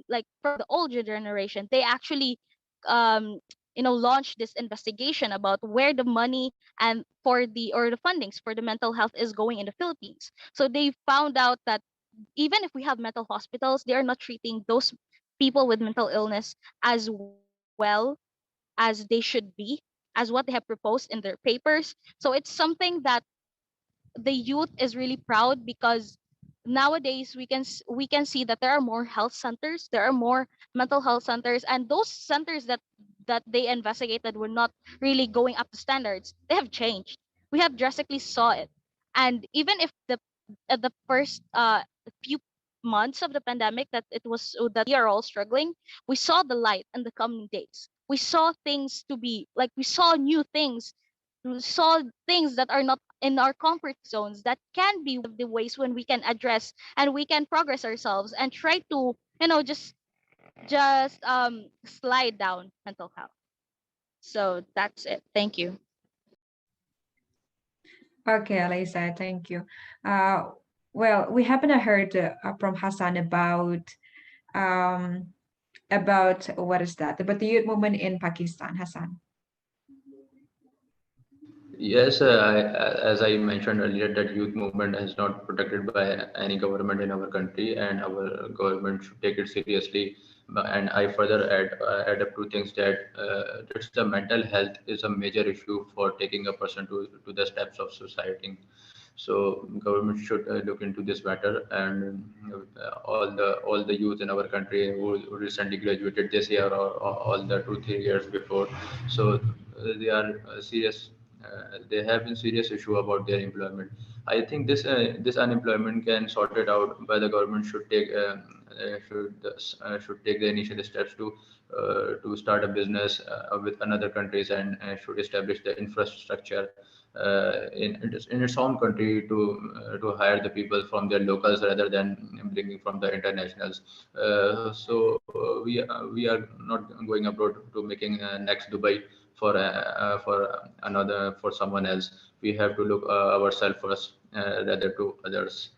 like for the older generation, they actually um launched this investigation about where the money and for the or the fundings for the mental health is going in the Philippines. So they found out that even if we have mental hospitals, they are not treating those people with mental illness as well as they should be, as what they have proposed in their papers. So it's something that the youth is really proud because nowadays we can see that there are more health centers, there are more mental health centers, and those centers that they investigated were not really going up to standards. They have changed. We have drastically saw it. And even if the first few months of the pandemic that it was that we are all struggling, we saw the light in the coming days. We saw things to be like we saw new things, we saw things that are not in our comfort zones, that can be one of the ways when we can address and we can progress ourselves and try to just slide down mental health. So that's it. Thank you. Okay, Alyssa, thank you. Uh, well, we haven't heard from Hassan um, about what is that? About the youth movement in Pakistan, Hassan. Yes, as I mentioned earlier, that youth movement is not protected by any government in our country, and our government should take it seriously. And I further add up to things that that's the mental health is a major issue for taking a person to the steps of society. So government should look into this matter, and all the youth in our country who recently graduated this year, or all the 2 3 years before, so they are serious. They have been serious issue about their employment. I think this unemployment can sort it out by the government should take the initial steps to start a business with another countries, and should establish the infrastructure in its own country to hire the people from their locals rather than bringing from the internationals. We are not going abroad to making next Dubai for another for someone else. We have to look ourselves first rather to others.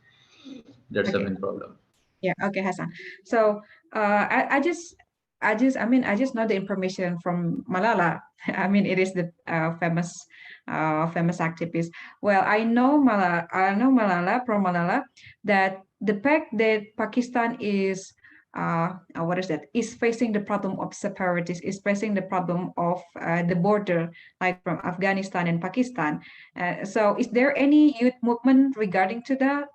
That's the Okay. main problem. Yeah, okay, Hassan. So I just know the information from Malala. I mean, it is the famous activist. Well, I know Malala from Malala that the fact that Pakistan is what is that? Is facing the problem of separatists, is facing the problem of the border, like from Afghanistan and Pakistan. So, is there any youth movement regarding to that?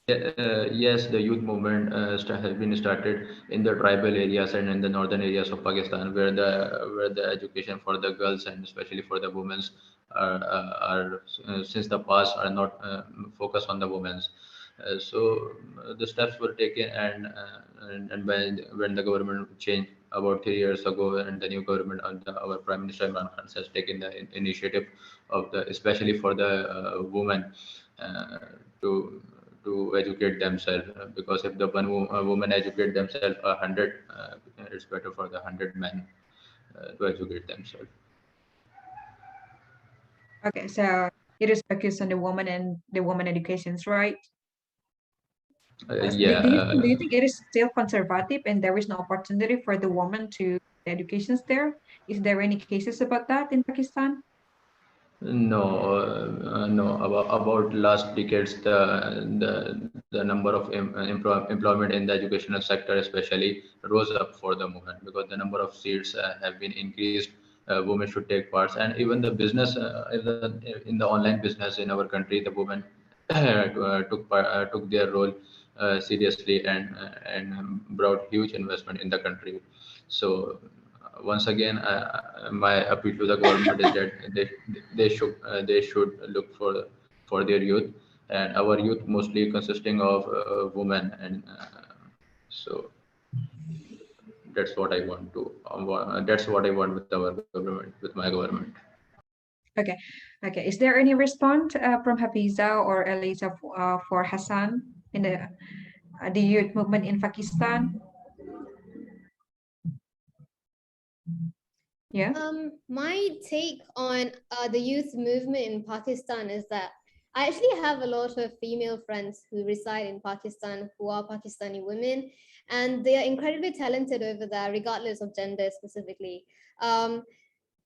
Yeah, yes, the youth movement has been started in the tribal areas and in the northern areas of Pakistan, where the education for the girls and especially for the women are since the past are not focused on the women's. The steps were taken, and when the government changed about 3 years ago, and the new government under our Prime Minister Imran Khan has taken the initiative of the especially for the women uh, to educate themselves, because if the woman educate themselves 100, it's better for the 100 men to educate themselves. Okay, so it is focused on the woman and the woman educations, right? Yeah, Do you think it is still conservative and there is no opportunity for the woman to educations there? Is there any cases about that in Pakistan? no, no. About last decades, the number of employment in the educational sector, especially, rose up for the movement, because the number of seats have been increased. Women should take parts, and even the business in the online business in our country, the women took their role seriously, and brought huge investment in the country. So once again, my appeal to the government is that they should look for their youth, and our youth mostly consisting of women, and so that's what I want to that's what I want with our government, with my government. Okay, okay. Is there any response from Hafiza or Elisa for Hassan in the youth movement in Pakistan? Yeah. My take on the youth movement in Pakistan is that I actually have a lot of female friends who reside in Pakistan who are Pakistani women, and they are incredibly talented over there, regardless of gender specifically. Um,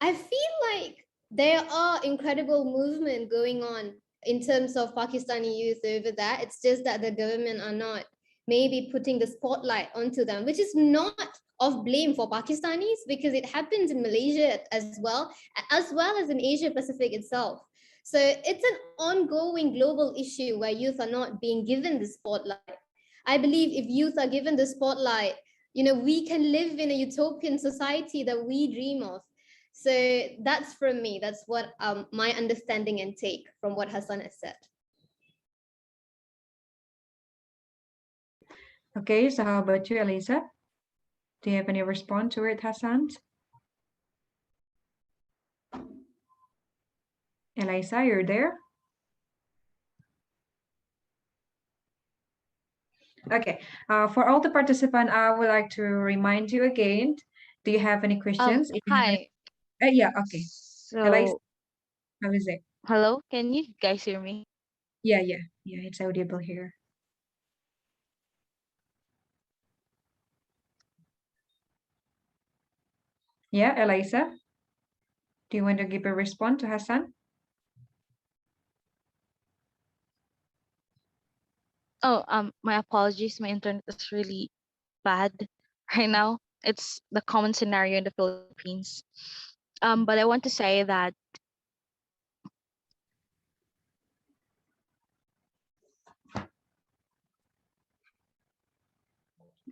I feel like there are incredible movement going on in terms of Pakistani youth over there. It's just that the government are not maybe putting the spotlight onto them, which is not of blame for Pakistanis because it happens in Malaysia as well as in Asia Pacific itself. So it's an ongoing global issue where youth are not being given the spotlight. I believe if youth are given the spotlight, we can live in a utopian society that we dream of. So that's from me. That's what my understanding and take from what Hassan has said. Okay, so how about you, Elisa? Do you have any response to it, Hassan? Elisa, you're there? Okay, for all the participants, I would like to remind you again. Do you have any questions? If you have Hi. yeah, okay. Elisa, So, how is it? hello, can you guys hear me? Yeah, it's audible here. Yeah, Elisa, do you want to give a response to Hassan? Oh, my apologies. My internet is really bad right now. It's the common scenario in the Philippines. But I want to say that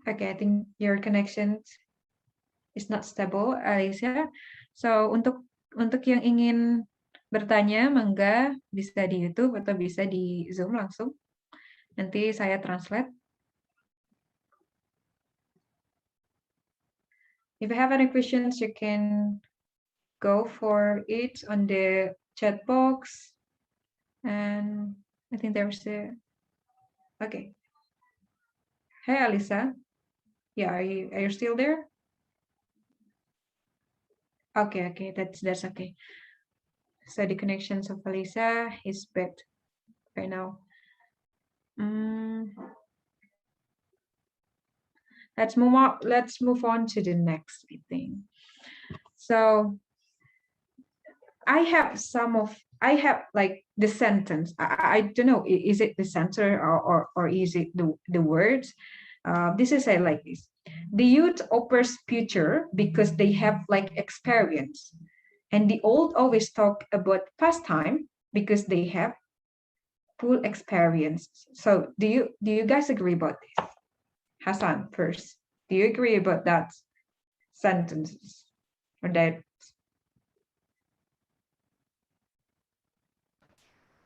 Okay, I think your connection is not stable, Alicia. So untuk yang ingin bertanya, mangga bisa di YouTube atau bisa di Zoom langsung. Nanti saya translate. If you have any questions, you can go for it on the chat box. And I think there's a okay. Hey, Alisa. Yeah, are you still there? Okay, that's okay. So the connections of Alisa is bad right now. Let's move on to the next thing. So I have like the sentence. I don't know, is it the center or is it the words? This is like this. The youth offers future because they have like experience. And the old always talk about past time because they have full experience. So do you guys agree about this? Hassan first. Do you agree about that sentences or that?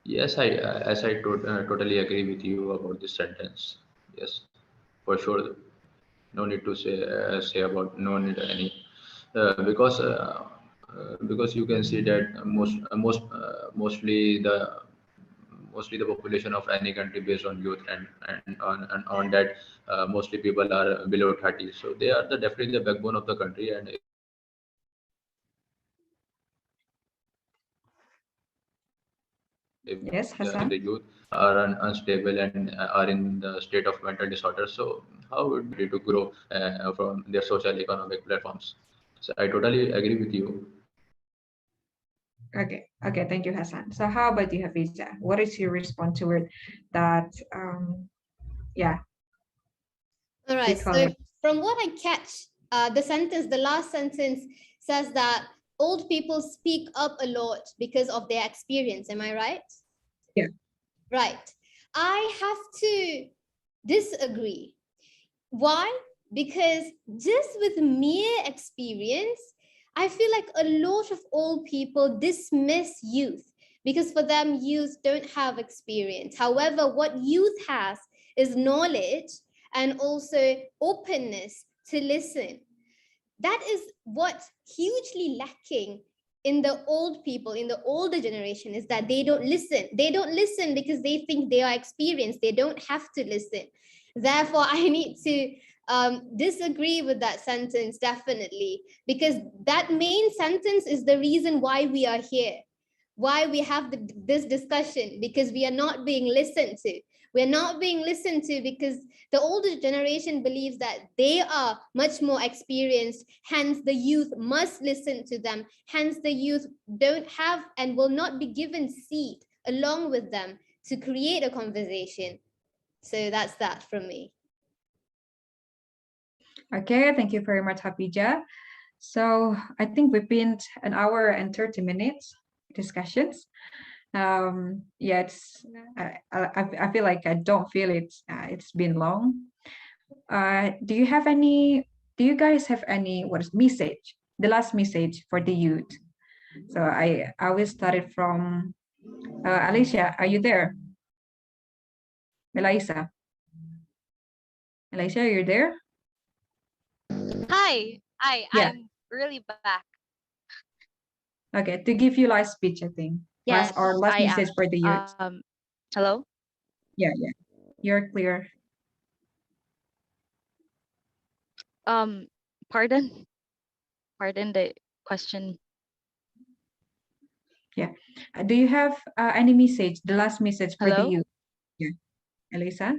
Yes, totally agree with you about this sentence. Yes, for sure. No need to say about no need any because you can see that mostly the population of any country based on youth and on that mostly people are below 30, so they are definitely the backbone of the country. And if Yes, the Hassan. youth are unstable and are in the state of mental disorder, so how would they to grow from their social economic platforms? So I totally agree with you. Okay, thank you, Hassan. So how about you, Hafiza? What is your response to it that yeah, All we right. call So it from what I catch, the last sentence says that old people speak up a lot because of their experience. Am I right? yeah. Right. I have to disagree. Why? Because just with mere experience, I feel like a lot of old people dismiss youth because for them, youth don't have experience. However, what youth has is knowledge and also openness to listen. That is what's hugely lacking in the old people, in the older generation, is that they don't listen because they think they are experienced, they don't have to listen. Therefore, I need to disagree with that sentence, definitely, because that main sentence is the reason why we are here. why we have this discussion, because we are not being listened to. We're not being listened to because the older generation believes that they are much more experienced, hence the youth must listen to them, hence the youth don't have and will not be given seat along with them to create a conversation. So that's that from me. Okay, thank you very much, Hafija. So I think we've been an hour and 30 minutes discussions. Yeah, I feel like I don't feel it. It's been long. Do you guys have any what is message? The last message for the youth. So I will start it from Alicia. Are you there? Melissa. Alicia, you're there? Hi. Yeah. I'm really back. Okay. To give you last speech, I think. Yes, Last I am. message for the youth. Hello? Yeah, yeah. You're clear. Um, Pardon? Pardon the question. Yeah. Do you have any message, the last message for the Hello? youth? Yeah. Elisa?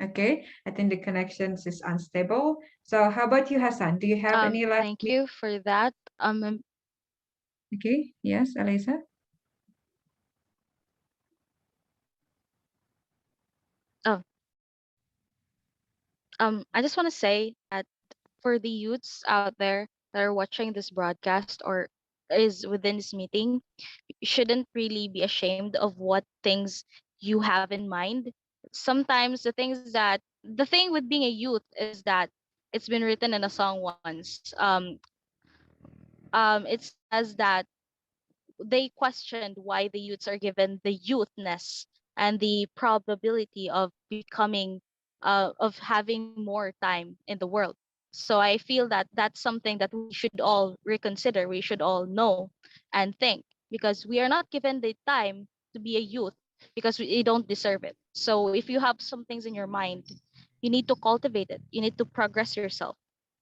Okay. I think the connections is unstable. So how about you, Hassan? Do you have any last Thank you for that. Okay. Yes, Elisa? Oh, I just want to say that for the youths out there that are watching this broadcast or is within this meeting, you shouldn't really be ashamed of what things you have in mind. Sometimes the thing with being a youth is that it's been written in a song once. It says that they questioned why the youths are given the youthness and the probability of becoming of having more time in the world. So I feel that that's something that we should all reconsider, we should all know and think, because we are not given the time to be a youth because we don't deserve it. So if you have some things in your mind, you need to cultivate it, you need to progress yourself.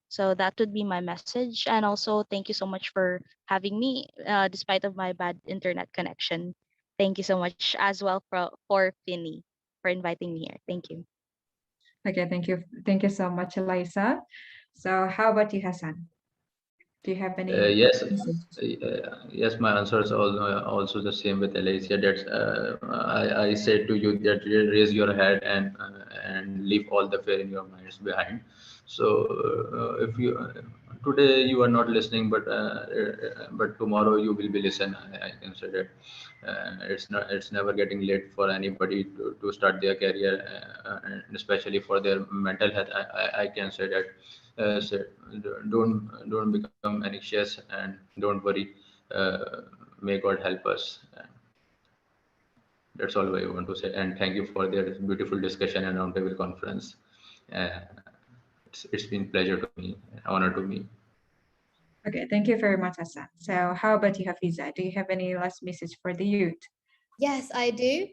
So that would be my message. And also, thank you so much for having me, despite of my bad internet connection. Thank you so much as well for Finny for inviting me here. Thank you. Okay, thank you. Thank you so much, Elisa. So how about you, Hassan? Do you have any Yes, message? yes. My answer is also the same with Alicia. That's I said to you that you raise your head and leave all the fear in your minds behind. So if you today you are not listening, but tomorrow you will be listen. I can say that it's never getting late for anybody to start their career, and especially for their mental health. I can say that so don't become anxious and don't worry. uh, may God help us. And that's all I want to say, and thank you for their beautiful discussion and roundtable conference. uh, it's been pleasure to me, an honor to me. Okay, thank you very much, Hassan. So how about you, Hafiza? Do you have any last message for the youth? Yes, I do.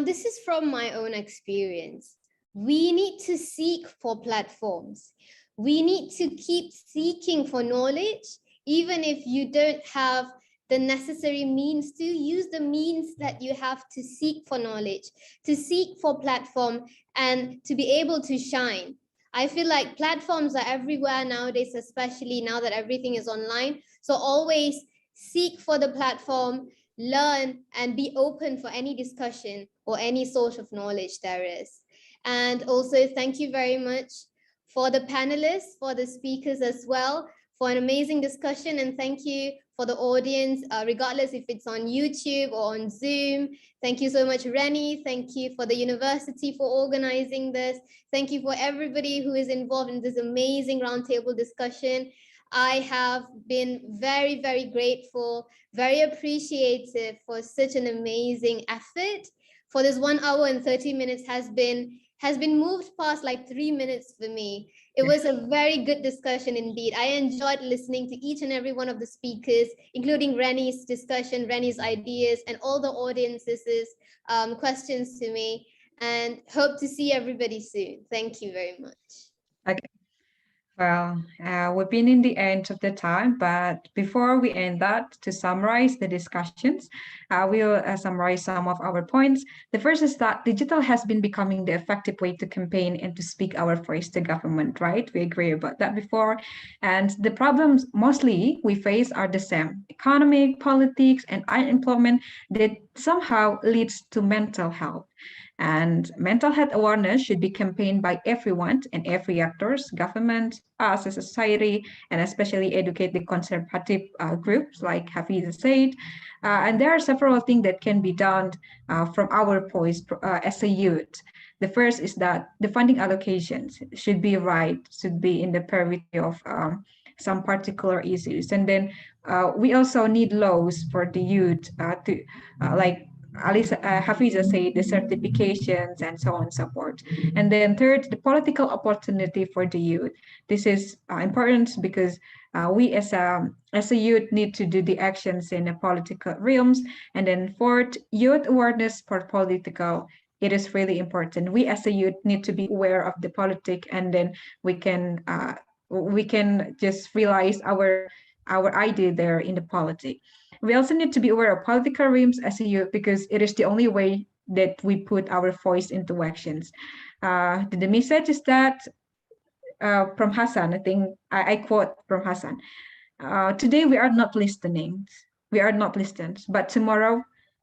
This is from my own experience. We need to seek for platforms. We need to keep seeking for knowledge, even if you don't have the necessary means to use the means that you have to seek for knowledge, to seek for platform, and to be able to shine. I feel like platforms are everywhere nowadays, especially now that everything is online. So always seek for the platform, learn, and be open for any discussion or any source of knowledge there is. And also, thank you very much for the panelists, for the speakers as well, for an amazing discussion. And thank you for the audience, regardless if it's on YouTube or on Zoom. Thank you so much, Rennie. Thank you for the university for organizing this. Thank you for everybody who is involved in this amazing roundtable discussion. I have been very, very grateful, very appreciative for such an amazing effort. For this 1 hour and 30 minutes has been moved past like 3 minutes for me. It was a very good discussion indeed. I enjoyed listening to each and every one of the speakers, including Rennie's discussion, Rennie's ideas, and all the audience's questions to me. And hope to see everybody soon. Thank you very much. Okay. Well, we've been in the end of the time, but before we end that, to summarize the discussions, we'll summarize some of our points. The first is that digital has been becoming the effective way to campaign and to speak our voice to government, right? We agree about that before. And the problems mostly we face are the same: economic, politics, and unemployment that somehow leads to mental health. And mental health awareness should be campaigned by everyone and every actors, government, us as a society, and especially educate the conservative groups like Hafiza said. And there are several things that can be done from our voice as a youth. The first is that the funding allocations should be right, should be in the priority of some particular issues. And then we also need laws for the youth to like Alisa, Hafiza said, the certifications and so on and so forth. And then third, the political opportunity for the youth. This is important because we as a youth need to do the actions in the political realms. And then fourth, youth awareness for political. It is really important. We as a youth need to be aware of the politic, and then we can just realize our idea there in the politic. We also need to be aware of political realms as a youth because it is the only way that we put our voice into actions. The message is that from Hassan, I think I quote from Hassan. Today we are not listening. We are not listened, but tomorrow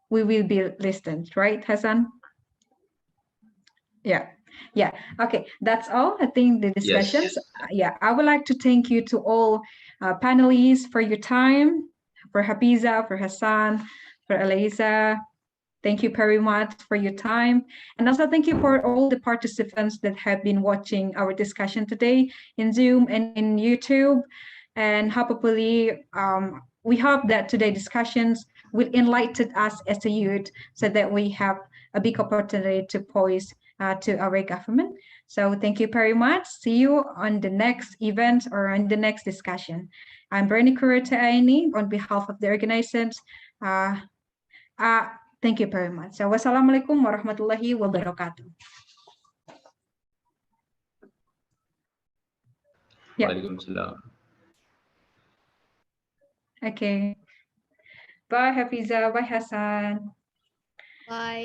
we will be listened, right, Hassan? Yeah. Yeah. Okay. That's all. I think the Yes. discussions. Yeah. I would like to thank you to all panelists for your time, for Hafiza, for Hassan, for Eliza. Thank you very much for your time. And also thank you for all the participants that have been watching our discussion today in Zoom and in YouTube. And hopefully, we hope that today's discussions will enlighten us as a youth so that we have a big opportunity to voice to our government. So thank you very much. See you on the next event or on the next discussion. I'm Bernie Kurita Aini on behalf of the organizations. Uh, uh, Thank you very much. So, wassalamualaikum warahmatullahi wabarakatuh. Yeah. Walaikum salam. Okay. Bye, Hafiza. Bye, Hassan. Bye.